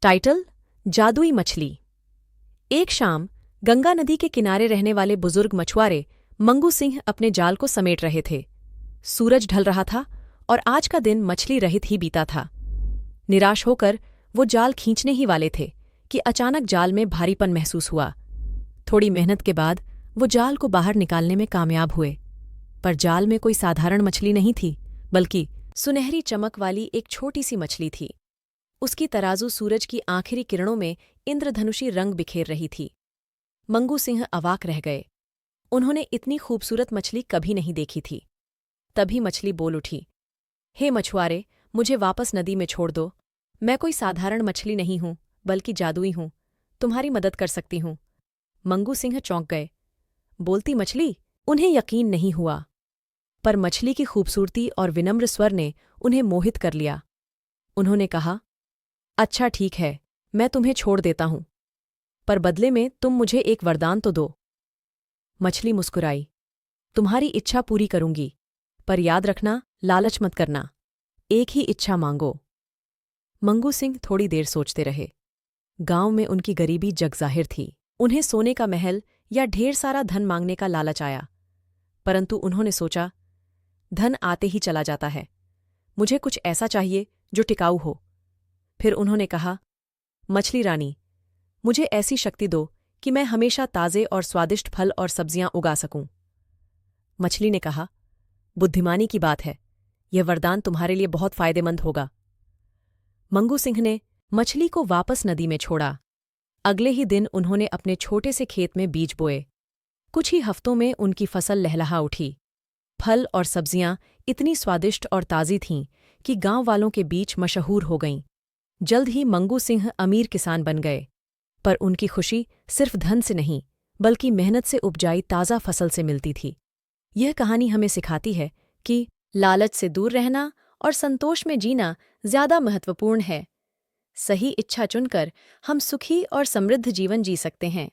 Title: जादुई मछली। एक शाम गंगा नदी के किनारे रहने वाले बुजुर्ग मछुआरे मंगू सिंह अपने जाल को समेट रहे थे। सूरज ढल रहा था और आज का दिन मछली रहित ही बीता था। निराश होकर वो जाल खींचने ही वाले थे कि अचानक जाल में भारीपन महसूस हुआ। थोड़ी मेहनत के बाद वो जाल को बाहर निकालने में कामयाब हुए, पर जाल में कोई साधारण मछली नहीं थी, बल्कि सुनहरी चमक वाली एक छोटी सी मछली थी। उसकी तराजू सूरज की आखिरी किरणों में इंद्रधनुषी रंग बिखेर रही थी। मंगू सिंह अवाक रह गए। उन्होंने इतनी खूबसूरत मछली कभी नहीं देखी थी। तभी मछली बोल उठी, हे मछुआरे, मुझे वापस नदी में छोड़ दो। मैं कोई साधारण मछली नहीं हूं, बल्कि जादुई हूं। तुम्हारी मदद कर सकती हूं। मंगू सिंह चौंक गए। बोलती मछली? उन्हें यकीन नहीं हुआ, पर मछली की खूबसूरती और विनम्र स्वर ने उन्हें मोहित कर लिया। उन्होंने कहा, अच्छा ठीक है, मैं तुम्हें छोड़ देता हूं, पर बदले में तुम मुझे एक वरदान तो दो। मछली मुस्कुराई, तुम्हारी इच्छा पूरी करूंगी, पर याद रखना, लालच मत करना। एक ही इच्छा मांगो। मंगू सिंह थोड़ी देर सोचते रहे। गांव में उनकी गरीबी जगजाहिर थी। उन्हें सोने का महल या ढेर सारा धन मांगने का लालच आया, परंतु उन्होंने सोचा, धन आते ही चला जाता है, मुझे कुछ ऐसा चाहिए जो टिकाऊ हो। फिर उन्होंने कहा, मछली रानी, मुझे ऐसी शक्ति दो कि मैं हमेशा ताजे और स्वादिष्ट फल और सब्जियां उगा सकूं। मछली ने कहा, बुद्धिमानी की बात है, यह वरदान तुम्हारे लिए बहुत फायदेमंद होगा। मंगू सिंह ने मछली को वापस नदी में छोड़ा। अगले ही दिन उन्होंने अपने छोटे से खेत में बीज बोए। कुछ ही हफ्तों में उनकी फसल लहलहा उठी। फल और सब्जियां इतनी स्वादिष्ट और ताज़ी थीं कि गांव वालों के बीच मशहूर हो गईं। जल्द ही मंगू सिंह अमीर किसान बन गए, पर उनकी खुशी सिर्फ धन से नहीं, बल्कि मेहनत से उपजाई ताज़ा फसल से मिलती थी। यह कहानी हमें सिखाती है कि लालच से दूर रहना और संतोष में जीना ज्यादा महत्वपूर्ण है। सही इच्छा चुनकर हम सुखी और समृद्ध जीवन जी सकते हैं।